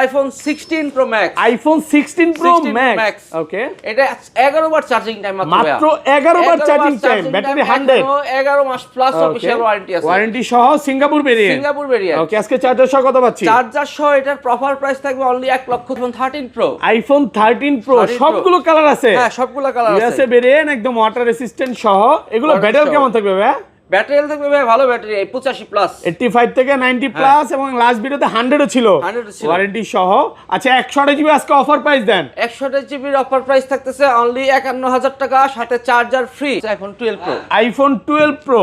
IPhone 16 Pro Max. IPhone 16 Pro Max. Okay, এটা 11 বার charging time মাত্র 11 বার চার্জিং টাইম, ব্যাটারি 100, 11 মাস প্লাস অফিশিয়াল ওয়ারেন্টি আছে, ওয়ারেন্টি সহ সিঙ্গাপুর ভেরিয়েন্ট। ওকে, আজকে চার্জার সহ কত পাচ্ছি? চার্জার সহ এটার প্রপার প্রাইস থাকবে অনলি 1,13,000 প্রো। আইফোন 13 প্রো সবগুলো কালার আছে? হ্যাঁ, সবগুলো কালার আছে। ইউএসএ ভেরিয়েন্ট, একদম ওয়াটার রেসিস্ট্যান্ট সহ। এগুলো ব্যাটারি কেমন থাকবে ভাই? ব্যাটারি হেলথ থাকবে ভাই, ভালো ব্যাটারি, 85 প্লাস, 85 থেকে 90 প্লাস, এবং লাস্ট ভিডিওতে 100 ছিল ওয়ারেন্টি সহ। আচ্ছা, 128 জিবি আজকে অফার প্রাইস দেন। 128 জিবির অফার প্রাইস থাকতেছে অনলি 51,000 টাকা, সাথে charger free. IPhone 12 pro, iPhone 12 pro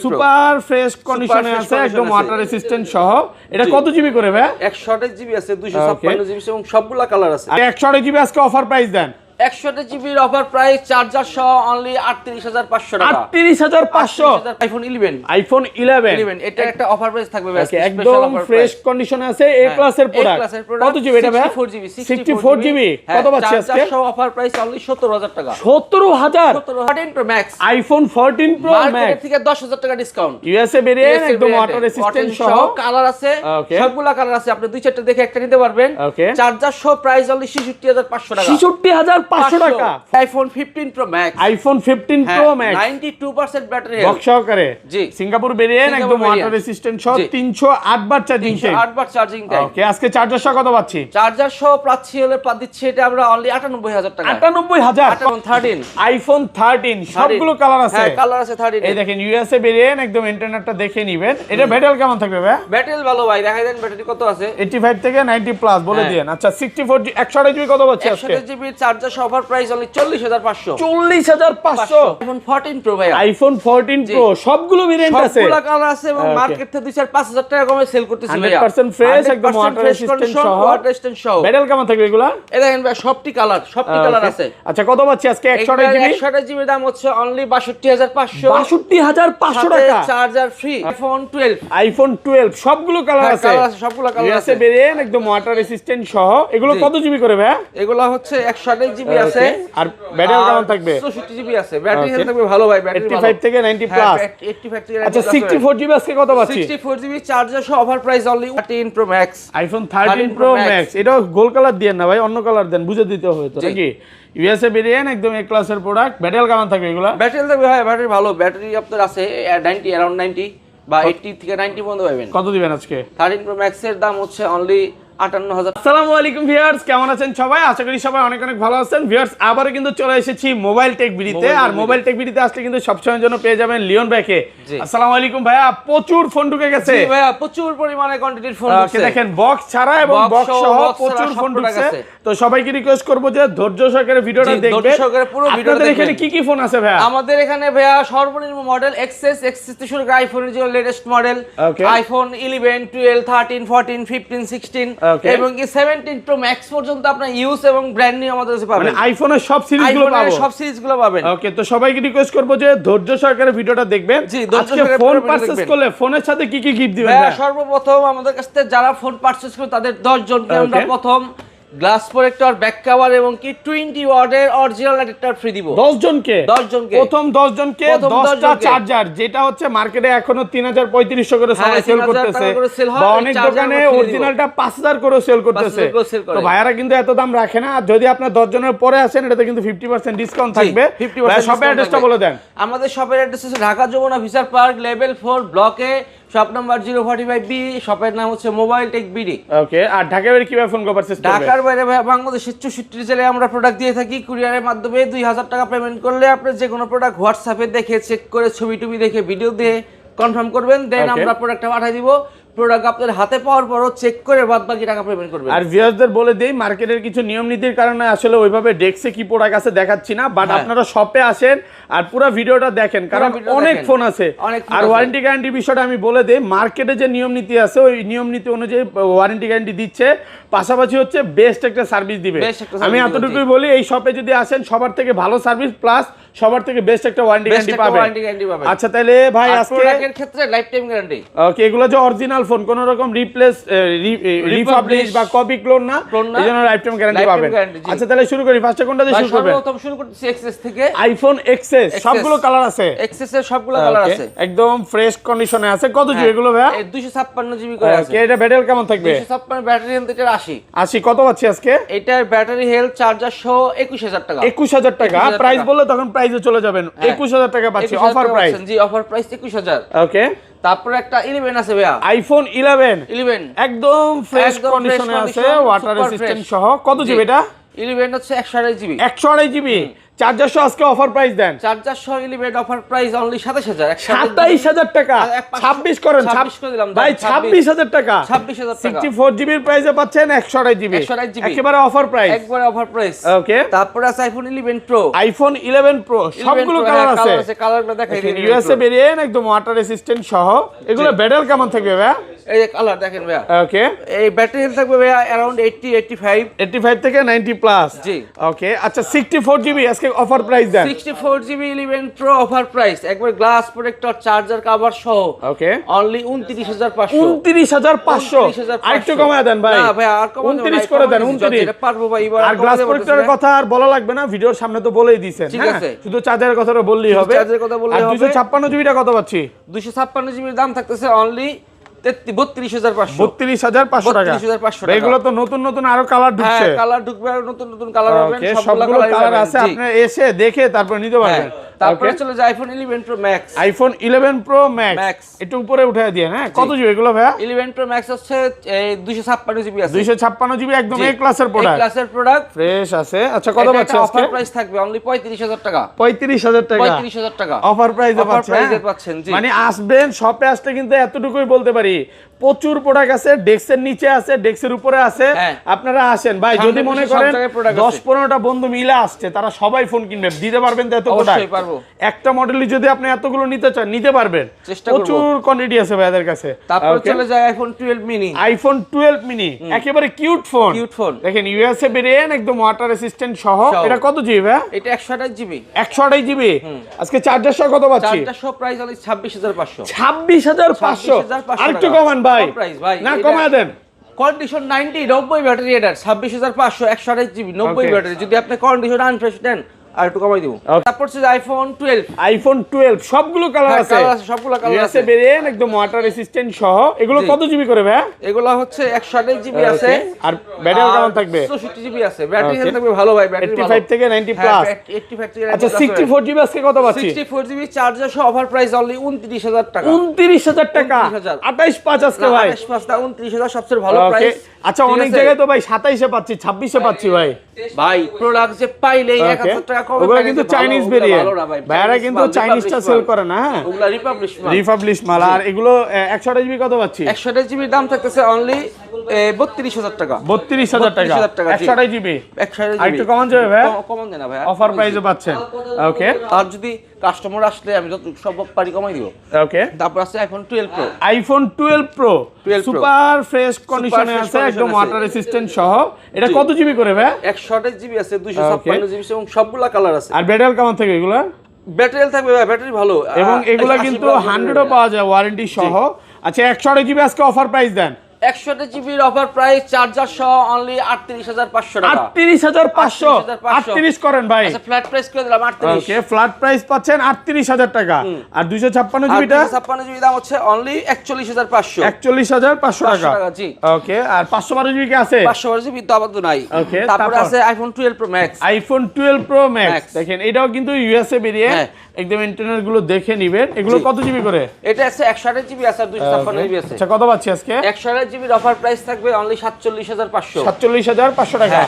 super fresh কন্ডিশনে আছে, একদম ওয়াটার রেসিস্ট্যান্ট সহ। এটা কত জিবি করে ভাই? 128 জিবি আছে, 256 জিবি এবং সবগুলা কালার আছে। 128 জিবি আজকে অফার প্রাইস দেন। 128 জিবির অফার প্রাইস চার্জার সহ অনলি 38,500 টাকা। 38,500। আইফোন 11, আইফোন 11 এটা একটা অফার প্রাইস থাকবে ভাই, একদম ফ্রেশ কন্ডিশনে আছে, এ ক্লাসের প্রোডাক্ট। কত জিবি এটা ভাই? 64 জিবি। কত পাচ্ছি আজকে? চার্জার সহ অফার প্রাইস অনলি 17,000 টাকা। 17,000। 14 Pro Max, iPhone 14 Pro max market থেকে 10,000 টাকা ডিসকাউন্ট। ইউএসএ ভেরিয়েন্ট, একদম ওয়াটার রেসিস্ট্যান্ট সহ। কালার আছে, সবগুলা কালার আছে, আপনি দুই চারটা দেখে একটা নিতে পারবেন। চার্জার সহ প্রাইস অনলি 66,500 টাকা। 66,500 টাকা। IPhone 15 pro Max, iPhone 15 pro max 92% battery box সহকারে। জি, সিঙ্গাপুর ভেরিয়েন্ট, একদম ওয়াটার রেসিস্ট্যান্ট সহ, 308 বার চার্জিং টাইম। 308 বার চার্জিং টাইম। ওকে, আজকে চার্জার সহ কত পাচ্ছি? চার্জার সহ পাচ্ছি হলে দিচ্ছি এটা আমরা অনলি 98,000 টাকা। 98,000। আইফোন 13, আইফোন 13 সবগুলো কালার আছে। হ্যাঁ, কালার আছে 13। এই দেখেন ইউএসএ ভেরিয়েন্ট, একদম ইন্টারনেটটা দেখে নেবেন। এটা ব্যাটারি কেমন থাকবে ভাই? ব্যাটারি ভালো ভাই, দেখাই দেন ব্যাটারি কত আছে। 85 থেকে 90 প্লাস বলে দিয়েন। আচ্ছা, 64 জি 128 জিবি কত পাচ্ছি আজকে? 128 জিবি চার্জার সহ offer price only 40,500। 40,500। IPhone 14 pro ভাই, আইফোন 14 প্রো সবগুলো ভেরিয়েন্ট আছে, সবগুলো কালার আছে, এবং মার্কেট থেকে 2-4-5,000 টাকা কমে সেল করতেছি ভাই। 100% ফ্রেশ, একদম ওয়াটার রেসিস্ট্যান্ট সহ। ব্যাটারি কেমন থাকবে এগুলা? এই দেখেন ভাই, সবটি কালার আছে। আচ্ছা, কত পাচ্ছি আজকে? 128 জিবি। 128 জিবি দাম হচ্ছে অনলি 62,500। 62,500 টাকা। Charger free. আইফোন 12, আইফোন 12 সবগুলো কালার আছে, সবগুলো কালার আছে। ভেরিয়েন্ট, একদম ওয়াটার রেসিস্ট্যান্ট সহ। এগুলো কত জিবি করে ভাই? এগুলো হচ্ছে 128 জিবি আছে। আর ব্যাটারি কেমন থাকবে? 64 জিবি আছে। ব্যাটারি হেলথ থাকবে ভালো ভাই, ব্যাটারি 85 থেকে 90 প্লাস। 85 থেকে 90 আচ্ছা, 64 জিবি আজকে কত পাচ্ছি? 64 জিবি চার্জার সহ offer price only 13 pro Max. IPhone 13 pro max. এটা গোল্ড কালার দেন না ভাই, অন্য কালার দেন, বুঝে দিতে হবে তো নাকি? ইউএসএ ভেরিয়েন্ট, একদম এ ক্লাসের প্রোডাক্ট। ব্যাটারি কেমন থাকবে এগুলা? ব্যাটারি থাকবে ভাই, ব্যাটারি ভালো, ব্যাটারি আপনার আছে 90, अराउंड 90 বা 80 থেকে 90 পর্যন্ত পাবেন। কত দিবেন আজকে? 13 প্রো ম্যাক্স এর দাম হচ্ছে অনলি 58,000। আসসালামু আলাইকুম ভিউয়ার্স, কেমন আছেন সবাই? আশা করি সবাই অনেক অনেক ভালো আছেন। ভিউয়ার্স, আবারো কিন্তু চলে এসেছি মোবাইল টেক ভিডিওতে। আর মোবাইল টেক ভিডিওতে আসলে কিন্তু সবসময়ের জন্য পেয়ে যাবেন লিওন ভাইকে। আসসালামু আলাইকুম ভাইয়া, প্রচুর ফোন ঢুকে গেছে। জি ভাইয়া, প্রচুর পরিমাণে কোয়ান্টিটির ফোন ঢুকছে। দেখেন, বক্স ছাড়া এবং বক্স সহ প্রচুর ফোন ঢুকছে। তো সবাইকে রিকোয়েস্ট করব যে ধৈর্য সহকারে ভিডিওটা দেখবেন। ধৈর্য সহকারে পুরো ভিডিওটা দেখবেন। এখানে কি কি ফোন আছে ভাইয়া? আমাদের এখানে ভাইয়া সর্বনিম্ন মডেল এক্সএস থেকে শুরু করে আইফোনের যে লেটেস্ট মডেল, আইফোন 11, 12, 13, 14, 15, 16 এবং কি 17 প্রো ম্যাক্স পর্যন্ত আপনারা ইউজ এবং ব্র্যান্ড নিউ আমাদের কাছে পাবেন। মানে আইফোনের সব সিরিজগুলো পাবেন, সব সিরিজগুলো পাবেন। ওকে, তো সবাইকে রিকোয়েস্ট করব যে ধৈর্য সহকারে ভিডিওটা দেখবেন। জি, ধৈর্য সহকারে ফোন পারচেজ করলে ফোনের সাথে কি কি গিফট দিবেন ভাই? সর্বপ্রথম আমাদের কাছ থেকে যারা ফোন পারচেজ করে তাদের 10 জনকে আমরা প্রথম গ্লাস প্রোটেক্টর, ব্যাক কভার এবং কি 20 ওয়াটের অরিজিনাল অ্যাডাপ্টার ফ্রি দিব। 10 জনকে প্রথম 10 জনকে 10টা চার্জার, যেটা হচ্ছে মার্কেটে এখনো 3,000-3,500 করে সবাই সেল করতেছে, বা অনেক দোকানে অরিজিনালটা 5,000 করে সেল করতেছে। তো ভাইয়ারা কিন্তু এত দাম রাখে না। যদি আপনারা 10 জনের পরে আসেন, এটাতে কিন্তু 50% ডিসকাউন্ট থাকবে। শপের অ্যাড্রেসটা বলে দেন। আমাদের শপের অ্যাড্রেস হচ্ছে Dhaka Jamuna future park, level 4 ব্লকে, শপ নাম্বার 045B। শপের নাম হচ্ছে মোবাইল টেক বিডি। ওকে, আর ঢাকার বাইরে কিভাবে ফোন পারচেজ করবে? ঢাকার বাইরে বাংলাদেশের 64 জেলায় আমরা প্রোডাক্ট দিয়ে থাকি। কুরিয়ারের মাধ্যমে 2,000 টাকা পেমেন্ট করলে আপনি যে কোনো প্রোডাক্ট হোয়াটসঅ্যাপে দেখে চেক করে ছবি টবি দেখে ভিডিও দিয়ে কনফার্ম করবেন, দেন আমরা প্রোডাক্টটা পাঠিয়ে দিব। প্রোডাক্ট আপনার হাতে পাওয়ার পরও চেক করে বাদবাকি টাকা পেমেন্ট করবেন। আর ভিউয়ারদের বলে দেই, মার্কেটের কিছু নিয়ম নীতির কারণে আসলে ওইভাবে ডেস্কে কি প্রোডাক্ট আছে দেখাচ্ছি না, বাট আপনারা শপে আসেন আর পুরো ভিডিওটা দেখেন, কারণ অনেক ফোন আছে। আর ওয়ারেন্টি গ্যারান্টি বিষয়টা আমি বলে দেই, মার্কেটে যে নিয়ম নীতি আছে ওই নিয়ম নীতি অনুযায়ী ওয়ারেন্টি গ্যারান্টি দিচ্ছে, পাশাপাশি হচ্ছে বেস্ট একটা সার্ভিস দিবে। আমি এতটুকুই বলি, এই শপে যদি আসেন সবার থেকে ভালো সার্ভিস প্লাস সবার থেকে বেস্ট একটা ওয়ারেন্টি গ্যারান্টি পাবেন। আচ্ছা, তাহলে ভাই আজকে প্রোডাক্টের ক্ষেত্রে লাইফ টাইম গ্যারান্টি। ওকে, এগুলো যে অরিজিনাল অরিজিনাল ফোন, কোন রকম রিপাবলিশ বা কপি ক্লোন না, এজন্য লাইফ টাইম গ্যারান্টি পাবেন। আচ্ছা তাহলে শুরু করি, ফার্স্টে কোনটা দিয়ে শুরু করবেন? সর্বপ্রথম শুরু করতেছি এক্সএস থেকে। আইফোন এক্সএস সবগুলো কালার আছে, এক্সএস এর সবগুলো কালার আছে, একদম ফ্রেশ কন্ডিশনে আছে। কত জিবি এগুলো ভাই? 256 জিবি করে আছে। এটা ব্যাটারি কেমন থাকবে? 256 ব্যাটারি হেলথ এর 80 কত পাচ্ছি আজকে? এটার ব্যাটারি হেলথ চার্জার সহ 21000 টাকা। 21000 টাকা প্রাইস বললে তখন প্রাইসে চলে যাবেন। 21000 টাকা পাচ্ছি অফার প্রাইস। জি অফার প্রাইস 21000। ওকে, তারপর একটা 11 আছে ভাইয়া, আইফোন 11 একদম ফ্রেশ একদম কন্ডিশনে fresh আছে, condition, water super resistant fresh। সহ। কত জিবি এটা? 11 হচ্ছে 128 জিবি। 128 জিবি চার্জার সহ আজকে অফার প্রাইস দেন। চার্জার সহ 11 অফার প্রাইস অনলি 27000। 27000 টাকা 26 করেন, 26 করে দিলাম ভাই 26000 টাকা। 26000 টাকা 64 জিবির প্রাইসে পাচ্ছেন 128 জিবি, 128 জিবি একেবারে অফার প্রাইস, একবারে অফার প্রাইস। ওকে, তারপর আছে আইফোন 11 প্রো। আইফোন 11 প্রো সবগুলো কালার আছে, কালারগুলো দেখাই দিই। ইউএসএ ভেরিয়েন্ট একদম ওয়াটার রেসিস্ট্যান্ট সহ। এগুলো ব্যাটারি কেমন থাকবে ভাই? এই যে কালার দেখেন ভাইয়া, ওকে, এই ব্যাটারি হেলথ থাকবে ভাইয়া अराउंड 85 থেকে 90 প্লাস। জি ওকে, আচ্ছা 64 জিবি আজকে অফার প্রাইস দেন। 64 জিবি 11 প্রো অফার প্রাইস একবার গ্লাস প্রোটেক্টর চার্জার কভার সহ ওকে অনলি 29500। 29500 আরেকটু কমায় দেন ভাই। না ভাই আর কমানো 29 করে দেন, 29 এটা পারবো ভাই এবার। আর গ্লাস প্রোটেক্টরের কথা আর বলা লাগবে না, ভিডিওর সামনে তো বলেই দিয়েছেন। ঠিক আছে, শুধু চার্জারের কথাটা বললেই হবে। চার্জারের কথা বললেই হবে। 256 জিবিটা কত পাচ্ছি? 256 জিবির দাম থাকতেছে অনলি 32500। 32500 টাকা। 32500 টাকা। এগুলো তো নতুন নতুন আরো কালার ঢুকছে। হ্যাঁ কালার ঢুকবে, আর নতুন নতুন কালার হবে, সবগুলো কালার আছে, আপনি এসে দেখে তারপর নিতে পারবেন। তারপরে চলে যায় iPhone 11 pro Max. IPhone 11 pro max একটু উপরে উঠায় দিয়ে, হ্যাঁ কত জিবি এগুলো ভাইয়া? 11 প্রো ম্যাক্স হচ্ছে 256 জিবি আছে। 256 জিবি একদম এ ক্লাসের প্রোডাক্ট, এ ক্লাসের প্রোডাক্ট ফ্রেশ আছে। আচ্ছা কত পাচ্ছেন আজকে? অফার প্রাইস থাকবে অনলি 35000 টাকা। 35000 টাকা, 35000 টাকা অফার প্রাইসে পাচ্ছেন। জি মানে আসবেন শপে আসতে, কিন্তু এতটুকুই বলতে পারি প্রচুর প্রোডাক্ট আছে, ডেস্কের নিচে আছে, ডেস্কের উপরে আছে। আপনারা আসেন ভাই, যদি মনে করেন 10-15টা বন্ধু মিলে আসছে, তারা সবাই ফোন কিনবে, দিতে পারবেন তো এত প্রোডাক্ট? একটা মডেলই যদি আপনি এতগুলো নিতে চান নিতে পারবেন, প্রচুর কোয়ান্টিটি আছে ভাইদের কাছে। তারপর চলে যায় আইফোন 12 মিনি। আইফোন 12 মিনি একেবারে কিউট ফোন, দেখেন ইউএসএ ভেরিয়েন্ট একদম ওয়াটার রেসিস্ট্যান্ট সহ। এটা কত জিবি ভাই? এটা 128 জিবি। 128 জিবি আজকে চার্জার সহ কত পাচ্ছি? চার্জার সহ প্রাইস অনলি 26500। 26500 আরেকটু কমান ভাই, না কমায় দেন। কন্ডিশন 90 ব্যাটারি, এটা 26500 128 জিবি 90 ব্যাটারি। যদি আপনি কন্ডিশন আনফ্রেশ দেন আর একটু কমাই দিব। তারপর হচ্ছে আইফোন 12। আইফোন 12 সবগুলো কালার আছে, সবগুলো কালার আছে, ভেরিয়েন্ট একদম ওয়াটার রেসিস্ট্যান্ট সহ। এগুলো কত জিবি করে ভাই? এগুলো হচ্ছে 128 জিবি আছে। আর ব্যাটারি কেমন থাকবে? 64 জিবি আছে। ব্যাটারি হেলথ থাকবে ভালো ভাই, ব্যাটারি 85 থেকে 90 প্লাস। 85 থেকে 90 আচ্ছা 64 জিবি আজকে কত পাচ্ছি? 64 জিবি চার্জার সহ অফার প্রাইস অনলি 29000 টাকা। 29000 টাকা 285 আজকে ভাই। 285 না 29000 সবচেয়ে ভালো প্রাইস। আচ্ছা অনেক জায়গায় তো ভাই 27 এ পাচ্ছি, 26 এ পাচ্ছি ভাই। ভাই প্রোডাক্ট যে পাইলেই 1000 টাকা কমে ওগুলা কিন্তু চাইনিজ ভেরিয়েন্ট, ভাইরা কিন্তু চাইনিজটা সেল করে না। ওগুলা রিপাবলিশ মাল। আর এগুলো 128 জিবি কত পাচ্ছি? 128 জিবির দাম থাকতেছে অনলি 32000 টাকা। 32000 টাকা 128 জিবি। আর একটু কমান যাবে ভাই? কমান দেনা ভাই, অফার প্রাইসে পাচ্ছেন। ওকে, আর যদি কাস্টমার আসলে আমি যত সব পারি কমাই দিব। ওকে, তারপর আছে iPhone 12 pro. IPhone 12 pro super fresh কন্ডিশনে আছে, একদম ওয়াটার রেসিস্ট্যান্ট সহ। এটা কত জিবি করে ভাই? 128 জিবি আছে, 256 জিবি এবং সবগুলা কালার আছে। আর ব্যাটারি কেমন থাকে এগুলো? ব্যাটারি থাকবে ভাই, ব্যাটারি ভালো এবং এগুলা কিন্তু 100ও পাওয়া যায় ওয়ারেন্টি সহ। আচ্ছা 128 জিবি আজকে অফার প্রাইস দেন। 128 জিবির অফার প্রাইস চার্জার সহ অনলি 38500 টাকা। 38500 38 করেন ভাই। আচ্ছা ফ্ল্যাট প্রাইস করে দিলাম 38। ওকে, ফ্ল্যাট প্রাইস পাচ্ছেন 38000 টাকা। আর 256 জিবিটা? 256 জিবি দাম হচ্ছে অনলি 41500। 41500 টাকা। জি ওকে, আর 512 জিবি কি আছে? 512 জিবি তো আপাতত নাই। ওকে, তারপর আছে iPhone 12 pro Max. IPhone 12 pro max দেখেন, এটাও কিন্তু ইউএসএ ভেরিয়েন্ট, একদম ইন্টারনেট গুলো দেখে নেবেন। এগুলো কত জিবি করে? এটা আছে 128 জিবি আছে, আর 256 জিবি আছে। আচ্ছা কত পাচ্ছি আজকে? 128 জিবির অফার প্রাইস থাকবে অনলি 47500। 47500 টাকা।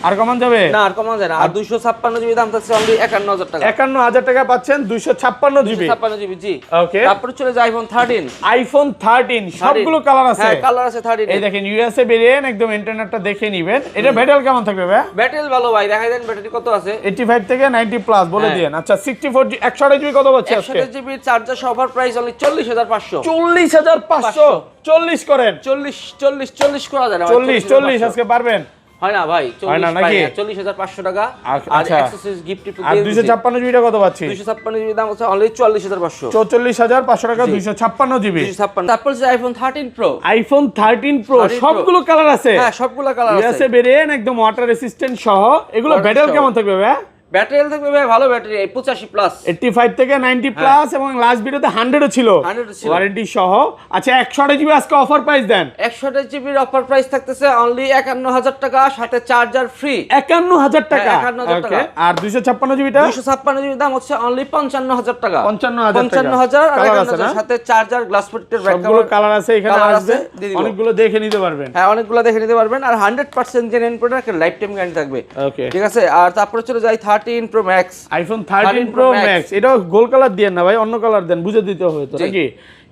আর কমান যাবে? না আর কমান যায় না। আর 256 জিবি দাম থাকছে অনলি 51000 টাকা। 51000 টাকা পাচ্ছেন 256 জিবি। 256 জিবি জি। ওকে, তারপর চলে যায় আইফোন 13। আইফোন 13 সবগুলো কালার আছে। হ্যাঁ কালার আছে 13। এই দেখেন ইউএসএ ভেরিয়েন্ট, একদম ইন্টারনেটটা দেখে নেবেন। এটা ব্যাটারি কেমন থাকবে ভাই? ব্যাটারি ভালো ভাই, দেখাই দেন ব্যাটারি কত আছে। 85 থেকে 90 প্লাস বলে দেন। আচ্ছা 64 জিবি 128 জিবি কত পাচ্ছি আজকে? 128 জিবি চার্জার সহ অফার প্রাইস অনলি 40500। 40500 40 করেন। 40 করা যায় না। 40 আজকে পারবেন? হয় না ভাই, হয় না নাকি? 40,500 টাকা। আর আচ্ছা। অ্যাকসেসরিজ গিফট আর 256 জিবিটা কত পাচ্ছি? 256 জিবি দাম হচ্ছে অনলি 44,500। 44,500 টাকা 256 জিবি। 256। তারপর যে আইফোন 13 প্রো। আইফোন 13 প্রো সবগুলো কালার আছে। হ্যাঁ, সবগুলো কালার আছে। ইউএসএ ভেরিয়েন্ট একদম ওয়াটার রেসিস্ট্যান্ট সহ। এগুলো ব্যাটারি কেমন থাকবে ভাই? ব্যাটারি হেলথ থাকবে ভাই ভালো ব্যাটারি, 85 প্লাস, 85 থেকে 90 প্লাস, এবং লাস্ট ভিডিওতে 100 ছিল 100 ছিল ওয়ারেন্টি সহ। আচ্ছা 128 জিবি আজকে অফার প্রাইস দেন। 128 জিবির অফার প্রাইস থাকতেছে অনলি 51,000 টাকা, সাথে চার্জার ফ্রি। 51,000 টাকা। 51,000 টাকা। আর 256 জিবিটা? 256 জিবির দাম হচ্ছে অনলি 55,000 টাকা। 55,000 আর 51,000 সাথে চার্জার, গ্লাস প্রোটেক্টর, ব্যাক সবগুলো কালার আছে এখানে, আসবে দিয়ে দিব। অনেকগুলো দেখে নিতে পারবেন। হ্যাঁ, অনেকগুলো দেখে নিতে পারবেন। আর 100% genuine product, life time guarantee থাকবে। ওকে, ঠিক আছে। আর তারপরে চলে যাই 13 pro Max. IPhone 13 pro max. এটা গোল্ড কালার দেন না ভাই, অন্য কালার দেন, বুঝে দিতে হবে তো নাকি?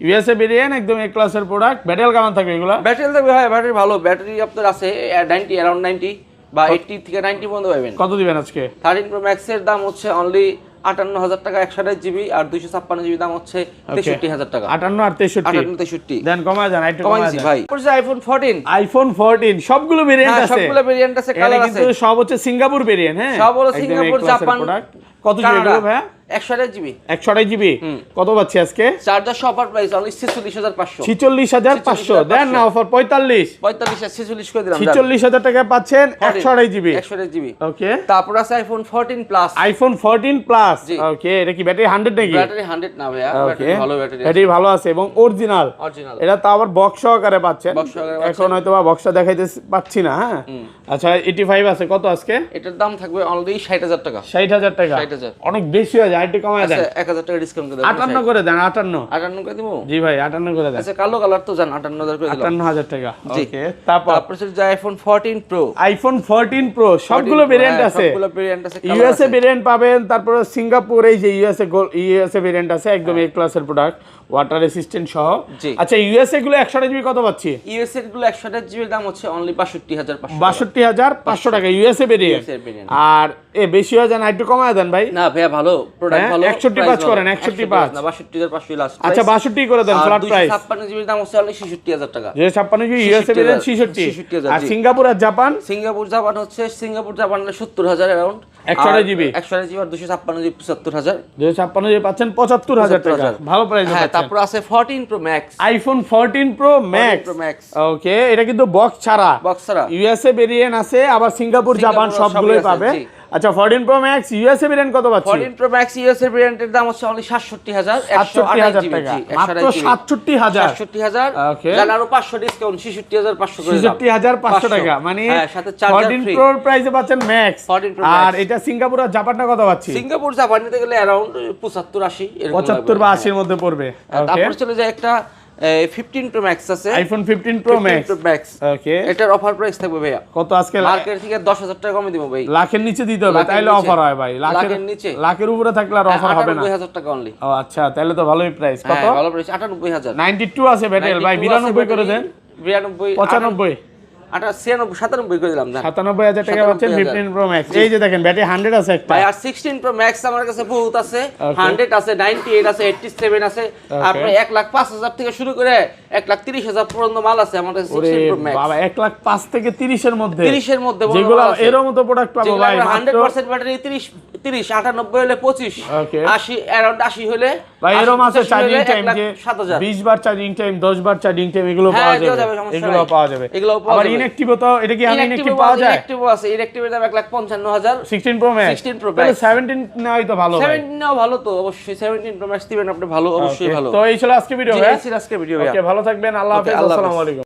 ইউএসএ ভেরিয়েন্ট একদম এ ক্লাসের প্রোডাক্ট। ব্যাটারি কেমন থাকবে এগুলো? ব্যাটারি থাকবে ভাই, ব্যাটারি ভালো, ব্যাটারি আপনার আছে 90, অ্যারাউন্ড 90 বা 80 থেকে 90 পর্যন্ত পাবেন। কত দিবেন আজকে? 13 প্রো ম্যাক্স এর দাম হচ্ছে অনলি 58,000 টাকা, 128 জিবি। আর 256 জিবি দাম হচ্ছে 63,000 টাকা। 58 আর 63 63 দেন, কমায় যান, একটু কমাই কমায় দিছি যান ভাই। তারপর আইফোন 14। আইফোন 14 সবগুলো ভেরিয়েন্ট হ্যাঁ, আছে, সবগুলো ভেরিয়েন্ট আছে, কালার আছে। কিন্তু সব হচ্ছে সিঙ্গাপুর ভেরিয়েন্ট। হ্যাঁ, সব হলো একদম সিঙ্গাপুর, A class এর জাপান, product। কত জিবি এগুলো ভাই? 128 জিবি। 128 জিবি। কত পাচ্ছি আজকে? Charger offer price only 46,500। 46,500 দেন না অফার 45 45 46 করে দিলাম। 46,000 টাকা পাচ্ছেন 128 জিবি। 128 জিবি। ওকে, তারপর আছে আইফোন 14 প্লাস। IPhone 14 plus. জি। ওকে, এটা কি ব্যাটারি 100 নাকি? ব্যাটারি 100 না ভাইয়া, ব্যাটারি ভালো, ব্যাটারি ব্যাটারি ভালো আছে এবং অরিজিনাল। এটা তো আবার বক্স সহকারে পাচ্ছেন। এখন হয়তো বা বক্সটা দেখাইতে পাচ্ছি না। হ্যাঁ, আচ্ছা 85 আছে। কত আজকে? এটার দাম থাকবে অনলি 60,000 টাকা। 60,000 টাকা 60,000 অনেক বেশি হয়ে যায়, একটু কমায় দেন। 1,000 টাকা ডিসকাউন্ট করে দেব। 58 করে দেন। 58 58 করে দিব। জি ভাই, 58 করে দেন। আচ্ছা, কালো কালার তো জান, 58,000 করে দিলাম। 58,000 টাকা। জি। ওকে, তারপর হচ্ছে যে আইফোন 14 প্রো। আইফোন 14 প্রো সবগুলো ভেরিয়েন্ট আছে। সবগুলো ভেরিয়েন্ট আছে, ইউএসএ ভেরিয়েন্ট পাবেন, তারপর সিঙ্গাপুর, এই যে ইউএসএ ভেরিয়েন্ট আছে একদম এ ক্লাসের প্রোডাক্ট, ওয়াটার রেসিস্ট্যান্ট সহ। আচ্ছা ইউএসএ গুলো 128 জিবি কত পাচ্ছি? ইউএসএ গুলো 128 জিবির দাম হচ্ছে অনলি 62,500। 62,500 টাকা ইউএসএ ভেরিয়েন্ট। আর এ বেশি হয়ে যায় না, একটু কমায় দেন ভাই। না ভাইয়া, ভালো প্রোডাক্ট, ভালো। 61.5 করেন, 61.5 না, 62,500 লাস্ট। আচ্ছা 62 করে দেন, ফ্ল্যাট প্রাইস। 256 জিবির দাম হচ্ছে অনলি 66,000 টাকা। যে 56 জিবি ইউএসএ ভেরিয়েন্ট 66। আর সিঙ্গাপুর আর জাপান? সিঙ্গাপুর জাপান হচ্ছে 70,000 অ্যারাউন্ড 128 জিবি। 128 জিবি আর 256 জিবি 75,000। 256 জিবি পাচ্ছেন 75,000 টাকা, ভালো প্রাইস। হ্যাঁ, তারপর আছে 14 Pro Max. IPhone 14 Pro Max. Okay, এটা কিন্তু বক্স ছাড়া। ইউএসএ ভেরিয়েন্ট আছে, আবার সিঙ্গাপুর জাপান সবগুলোই পাবে। আচ্ছা 14 প্রো ম্যাক্স ইউএসএ ভেরিয়েন্ট কত পাচ্ছি? 14 প্রো ম্যাক্স ইউএসএ ভেরিয়েন্টের দাম হচ্ছে অনলি 67,000 টাকা, মাত্র 67,000। 67,000। ওকে, জান আরো 500 ডিসকাউন্ট, 66,500 করে দাও। 66,500 টাকা, মানে সাথে চার্জার 14 ফ্রি। প্রো প্রাইসে পাচ্ছেন ম্যাক্স। 14 প্রো আর এটা সিঙ্গাপুর আর জাপানটা কত পাচ্ছি? সিঙ্গাপুর জাপান নিতে গেলে অ্যারাউন্ড 75-80 এরকম 75 বা 80 এর মধ্যে পড়বে। তারপর চলে যায় একটা 15 প্রো ম্যাক্স আছে, আইফোন 15 প্রো ম্যাক্স। ওকে, এটার অফার প্রাইস থাকবে ভাইয়া কত আজকে? মার্কেট থেকে 10,000 টাকা কমে দিব ভাই। লাখের নিচে দিতে হবে, তাইলে অফার হয় ভাই। লাখের নিচে, লাখের উপরে থাকলে আর অফার হবে না। 98,000 টাকা অনলি। ও আচ্ছা, তাহলে তো ভালোই প্রাইস। কত? ভালো প্রাইস, 98,000। 92 আছে ব্যাটারি ভাই, 92 করে দেন। 92 95 97 করে দিলাম। 97,000 টাকা পাচ্ছেন 15 প্রো ম্যাক্স। এই যে দেখেন ব্যাটারি 100 আছে একটা ভাই। আর 16 প্রো ম্যাক্স আমার কাছে বহুত আছে, 100 আছে, 98 আছে, 87 আছে। আপনি 1,05,000 থেকে শুরু করে 1,30,000 পর্যন্ত মাল আছে আমার কাছে 16 প্রো ম্যাক্স। বাবা 1,05,000 থেকে 30 এর মধ্যে, 30 এর মধ্যে যেগুলো এর মতো প্রোডাক্ট পাবো ভাই। 100% ব্যাটারি 30 98 হলে 25, 80 অ্যারাউন্ড 80 হলে ভাই এরকম আছে চার্জিং টাইম যে 20 বার চার্জিং টাইম, 10 বার চার্জিং টাইম, এগুলো পাওয়া যাবে। এগুলো পাওয়া যাবে। আবার ইনঅ্যাকটিভ তো, এটা কি ইনঅ্যাকটিভ পাওয়া যায়? ইনঅ্যাকটিভ আছে, ইনঅ্যাকটিভের দাম 1,55,000। 16 প্রো ম্যাক্স। 16 প্রো তাহলে ম্যাক্স 17 নেওয়াই তো ভালো ভাই। 17 নাও ভালো তো, অবশ্যই 17 প্রো ম্যাক্স দিবেন আপনি, ভালো, অবশ্যই ভালো। তো এই ছিল আজকে ভিডিও ভাই। আজকে ভিডিও। ওকে, ভালো থাকবেন, আল্লাহ হাফেজ, আসসালামু আলাইকুম।